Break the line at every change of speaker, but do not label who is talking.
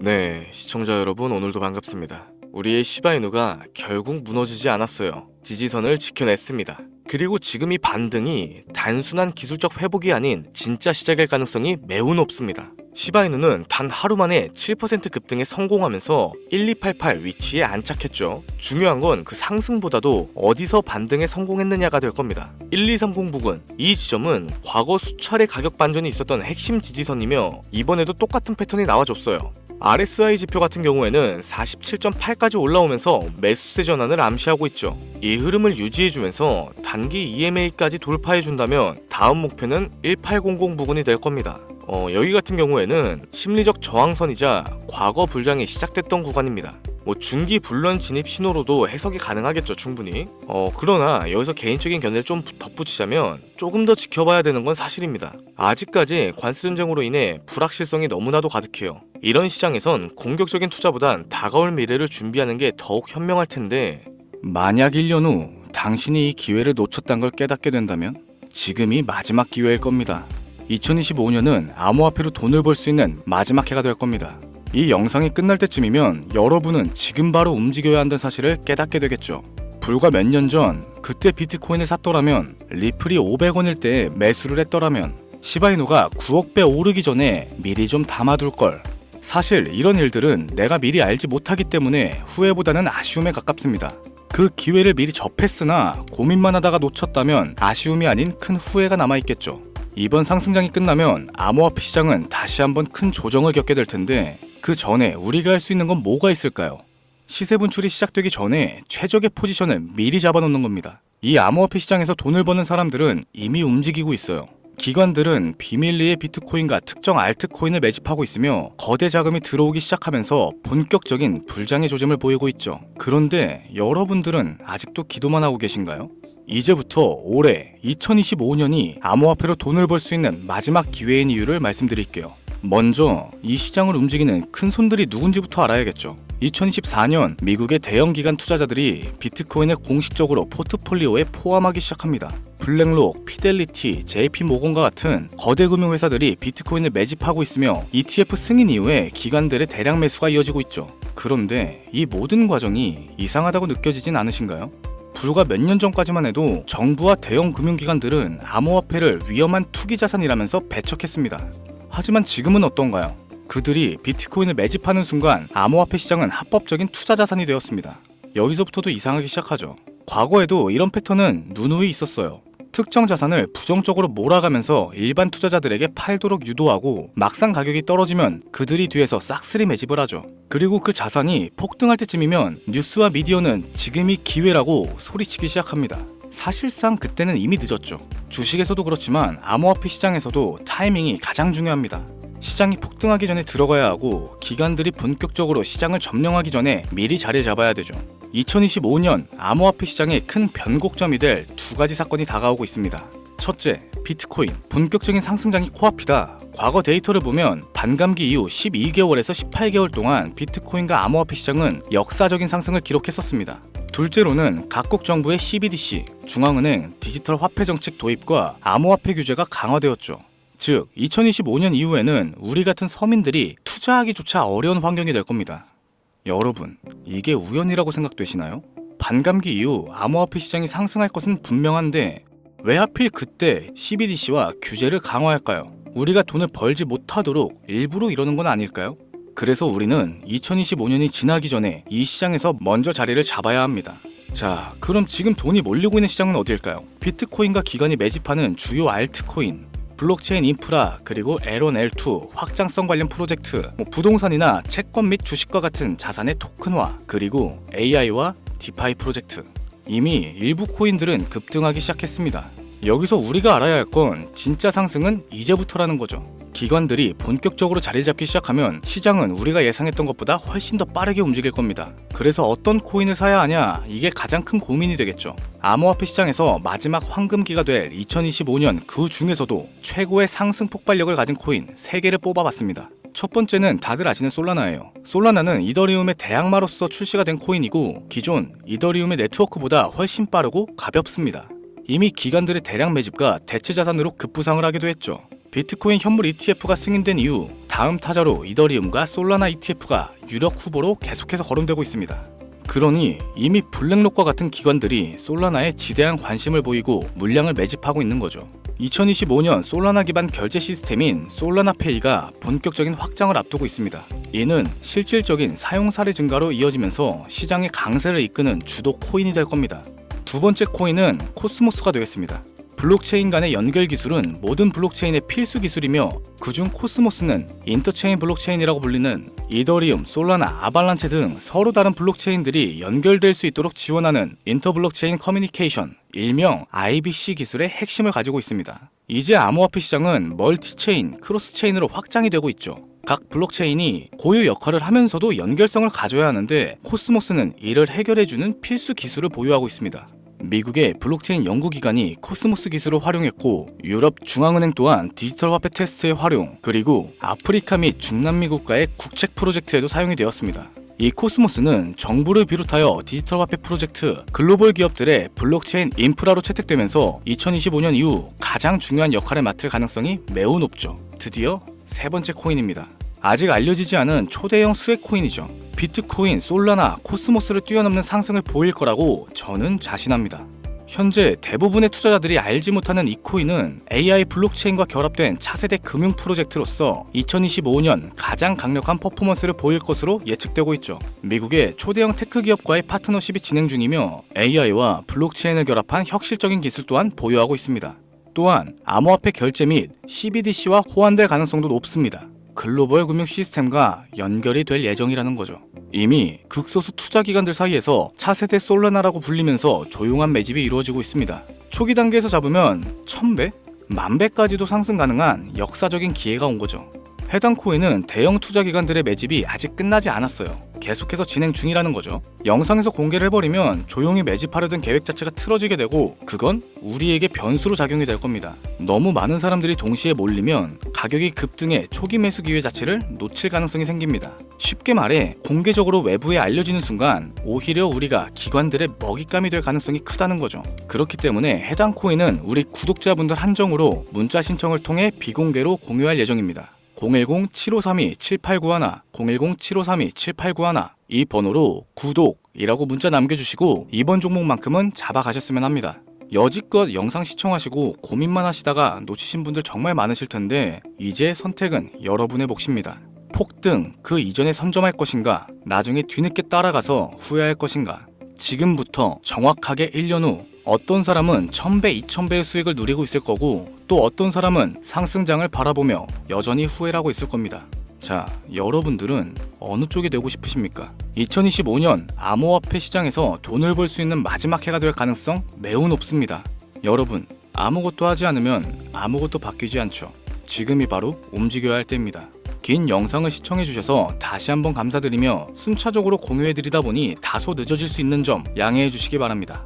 네, 시청자 여러분 오늘도 반갑습니다. 우리의 시바이누가 결국 무너지지 않았어요. 지지선을 지켜냈습니다. 그리고 지금 이 반등이 단순한 기술적 회복이 아닌 진짜 시작일 가능성이 매우 높습니다. 시바이누는 단 하루 만에 7% 급등에 성공하면서 1288 위치에 안착했죠. 중요한 건 그 상승보다도 어디서 반등에 성공했느냐가 될 겁니다. 1230 부근, 이 지점은 과거 수차례 가격 반전이 있었던 핵심 지지선이며 이번에도 똑같은 패턴이 나와줬어요. RSI 지표 같은 경우에는 47.8까지 올라오면서 매수세 전환을 암시하고 있죠. 이 흐름을 유지해주면서 단기 EMA까지 돌파해준다면 다음 목표는 1800 부근이 될 겁니다. 여기 같은 경우에는 심리적 저항선이자 과거 불장이 시작됐던 구간입니다. 중기 불런 진입 신호로도 해석이 가능하겠죠, 충분히. 그러나 여기서 개인적인 견해를 좀 덧붙이자면 조금 더 지켜봐야 되는 건 사실입니다. 아직까지 관세 전쟁으로 인해 불확실성이 너무나도 가득해요. 이런 시장에선 공격적인 투자보단 다가올 미래를 준비하는 게 더욱 현명할 텐데,
만약 1년 후 당신이 이 기회를 놓쳤다는 걸 깨닫게 된다면 지금이 마지막 기회일 겁니다. 2025년은 암호화폐로 돈을 벌 수 있는 마지막 해가 될 겁니다. 이 영상이 끝날 때쯤이면 여러분은 지금 바로 움직여야 한다는 사실을 깨닫게 되겠죠. 불과 몇 년 전 그때 비트코인을 샀더라면, 리플이 500원일 때 매수를 했더라면, 시바이누가 9억 배 오르기 전에 미리 좀 담아둘 걸. 사실 이런 일들은 내가 미리 알지 못하기 때문에 후회보다는 아쉬움에 가깝습니다. 그 기회를 미리 접했으나 고민만 하다가 놓쳤다면 아쉬움이 아닌 큰 후회가 남아있겠죠. 이번 상승장이 끝나면 암호화폐 시장은 다시 한번 큰 조정을 겪게 될 텐데, 그 전에 우리가 할 수 있는 건 뭐가 있을까요? 시세 분출이 시작되기 전에 최적의 포지션을 미리 잡아놓는 겁니다. 이 암호화폐 시장에서 돈을 버는 사람들은 이미 움직이고 있어요. 기관들은 비밀리에 비트코인과 특정 알트코인을 매집하고 있으며 거대 자금이 들어오기 시작하면서 본격적인 불장의 조짐을 보이고 있죠. 그런데 여러분들은 아직도 기도만 하고 계신가요? 이제부터 올해 2025년이 암호화폐로 돈을 벌 수 있는 마지막 기회인 이유를 말씀드릴게요. 먼저 이 시장을 움직이는 큰 손들이 누군지부터 알아야겠죠. 2024년 미국의 대형 기관 투자자들이 비트코인을 공식적으로 포트폴리오에 포함하기 시작합니다. 블랙록, 피델리티, JP모건과 같은 거대 금융회사들이 비트코인을 매집하고 있으며 ETF 승인 이후에 기관들의 대량 매수가 이어지고 있죠. 그런데 이 모든 과정이 이상하다고 느껴지진 않으신가요? 불과 몇 년 전까지만 해도 정부와 대형 금융기관들은 암호화폐를 위험한 투기자산이라면서 배척했습니다. 하지만 지금은 어떤가요? 그들이 비트코인을 매집하는 순간 암호화폐 시장은 합법적인 투자자산이 되었습니다. 여기서부터도 이상하기 시작하죠. 과거에도 이런 패턴은 누누이 있었어요. 특정 자산을 부정적으로 몰아가면서 일반 투자자들에게 팔도록 유도하고 막상 가격이 떨어지면 그들이 뒤에서 싹쓸이 매집을 하죠. 그리고 그 자산이 폭등할 때쯤이면 뉴스와 미디어는 지금이 기회라고 소리치기 시작합니다. 사실상 그때는 이미 늦었죠. 주식에서도 그렇지만 암호화폐 시장에서도 타이밍이 가장 중요합니다. 시장이 폭등하기 전에 들어가야 하고 기관들이 본격적으로 시장을 점령하기 전에 미리 자리를 잡아야 되죠. 2025년 암호화폐 시장의 큰 변곡점이 될 두 가지 사건이 다가오고 있습니다. 첫째, 비트코인 본격적인 상승장이 코앞이다. 과거 데이터를 보면 반감기 이후 12개월에서 18개월 동안 비트코인과 암호화폐 시장은 역사적인 상승을 기록했었습니다. 둘째로는 각국 정부의 CBDC, 중앙은행 디지털 화폐 정책 도입과 암호화폐 규제가 강화되었죠. 즉, 2025년 이후에는 우리 같은 서민들이 투자하기조차 어려운 환경이 될 겁니다. 여러분, 이게 우연이라고 생각되시나요? 반감기 이후 암호화폐 시장이 상승할 것은 분명한데 왜 하필 그때 CBDC와 규제를 강화할까요? 우리가 돈을 벌지 못하도록 일부러 이러는 건 아닐까요? 그래서 우리는 2025년이 지나기 전에 이 시장에서 먼저 자리를 잡아야 합니다. 자, 그럼 지금 돈이 몰리고 있는 시장은 어디일까요? 비트코인과 기관이 매집하는 주요 알트코인, 블록체인 인프라, 그리고 L1, L2 확장성 관련 프로젝트, 부동산이나 채권 및 주식과 같은 자산의 토큰화, 그리고 AI와 디파이 프로젝트. 이미 일부 코인들은 급등하기 시작했습니다. 여기서 우리가 알아야 할 건 진짜 상승은 이제부터라는 거죠. 기관들이 본격적으로 자리 잡기 시작하면 시장은 우리가 예상했던 것보다 훨씬 더 빠르게 움직일 겁니다. 그래서 어떤 코인을 사야 하냐, 이게 가장 큰 고민이 되겠죠. 암호화폐 시장에서 마지막 황금기가 될 2025년 그 중에서도 최고의 상승 폭발력을 가진 코인 3개를 뽑아봤습니다. 첫 번째는 다들 아시는 솔라나예요. 솔라나는 이더리움의 대항마로서 출시가 된 코인이고 기존 이더리움의 네트워크보다 훨씬 빠르고 가볍습니다. 이미 기관들의 대량 매집과 대체 자산으로 급부상을 하기도 했죠. 비트코인 현물 ETF가 승인된 이후 다음 타자로 이더리움과 솔라나 ETF가 유력 후보로 계속해서 거론되고 있습니다. 그러니 이미 블랙록과 같은 기관들이 솔라나에 지대한 관심을 보이고 물량을 매집하고 있는 거죠. 2025년 솔라나 기반 결제 시스템인 솔라나페이가 본격적인 확장을 앞두고 있습니다. 이는 실질적인 사용 사례 증가로 이어지면서 시장의 강세를 이끄는 주도 코인이 될 겁니다. 두 번째 코인은 코스모스가 되겠습니다. 블록체인 간의 연결 기술은 모든 블록체인의 필수 기술이며 그중 코스모스는 인터체인 블록체인이라고 불리는 이더리움, 솔라나, 아발란체 등 서로 다른 블록체인들이 연결될 수 있도록 지원하는 인터블록체인 커뮤니케이션, 일명 IBC 기술의 핵심을 가지고 있습니다. 이제 암호화폐 시장은 멀티체인, 크로스체인으로 확장이 되고 있죠. 각 블록체인이 고유 역할을 하면서도 연결성을 가져야 하는데 코스모스는 이를 해결해주는 필수 기술을 보유하고 있습니다. 미국의 블록체인 연구기관이 코스모스 기술을 활용했고 유럽 중앙은행 또한 디지털 화폐 테스트의 활용, 그리고 아프리카 및 중남미 국가의 국책 프로젝트에도 사용이 되었습니다. 이 코스모스는 정부를 비롯하여 디지털 화폐 프로젝트, 글로벌 기업들의 블록체인 인프라로 채택되면서 2025년 이후 가장 중요한 역할을 맡을 가능성이 매우 높죠. 드디어 세 번째 코인입니다. 아직 알려지지 않은 초대형 수혜 코인이죠. 비트코인, 솔라나, 코스모스를 뛰어넘는 상승을 보일 거라고 저는 자신합니다. 현재 대부분의 투자자들이 알지 못하는 이 코인은 AI 블록체인과 결합된 차세대 금융 프로젝트로서 2025년 가장 강력한 퍼포먼스를 보일 것으로 예측되고 있죠. 미국의 초대형 테크 기업과의 파트너십이 진행 중이며 AI와 블록체인을 결합한 혁실적인 기술 또한 보유하고 있습니다. 또한 암호화폐 결제 및 CBDC와 호환될 가능성도 높습니다. 글로벌 금융 시스템과 연결이 될 예정이라는 거죠. 이미 극소수 투자기관들 사이에서 차세대 솔라나라고 불리면서 조용한 매집이 이루어지고 있습니다. 초기 단계에서 잡으면 1000배? 10,000배까지도 상승 가능한 역사적인 기회가 온 거죠. 해당 코인은 대형 투자기관들의 매집이 아직 끝나지 않았어요. 계속해서 진행 중이라는 거죠. 영상에서 공개를 해버리면 조용히 매집하려던 계획 자체가 틀어지게 되고 그건 우리에게 변수로 작용이 될 겁니다. 너무 많은 사람들이 동시에 몰리면 가격이 급등해 초기 매수 기회 자체를 놓칠 가능성이 생깁니다. 쉽게 말해 공개적으로 외부에 알려지는 순간 오히려 우리가 기관들의 먹잇감이 될 가능성이 크다는 거죠. 그렇기 때문에 해당 코인은 우리 구독자분들 한정으로 문자 신청을 통해 비공개로 공유할 예정입니다. 010-7532-7891, 010-7532-7891 이 번호로 구독이라고 문자 남겨주시고 이번 종목만큼은 잡아가셨으면 합니다. 여지껏 영상 시청하시고 고민만 하시다가 놓치신 분들 정말 많으실 텐데 이제 선택은 여러분의 몫입니다. 폭등 그 이전에 선점할 것인가, 나중에 뒤늦게 따라가서 후회할 것인가. 지금부터 정확하게 1년 후 어떤 사람은 1000배, 2000배의 수익을 누리고 있을 거고 또 어떤 사람은 상승장을 바라보며 여전히 후회를 하고 있을 겁니다. 자, 여러분들은 어느 쪽이 되고 싶으십니까? 2025년 암호화폐 시장에서 돈을 벌 수 있는 마지막 해가 될 가능성 매우 높습니다. 여러분, 아무것도 하지 않으면 아무것도 바뀌지 않죠. 지금이 바로 움직여야 할 때입니다. 긴 영상을 시청해주셔서 다시 한번 감사드리며 순차적으로 공유해드리다 보니 다소 늦어질 수 있는 점 양해해 주시기 바랍니다.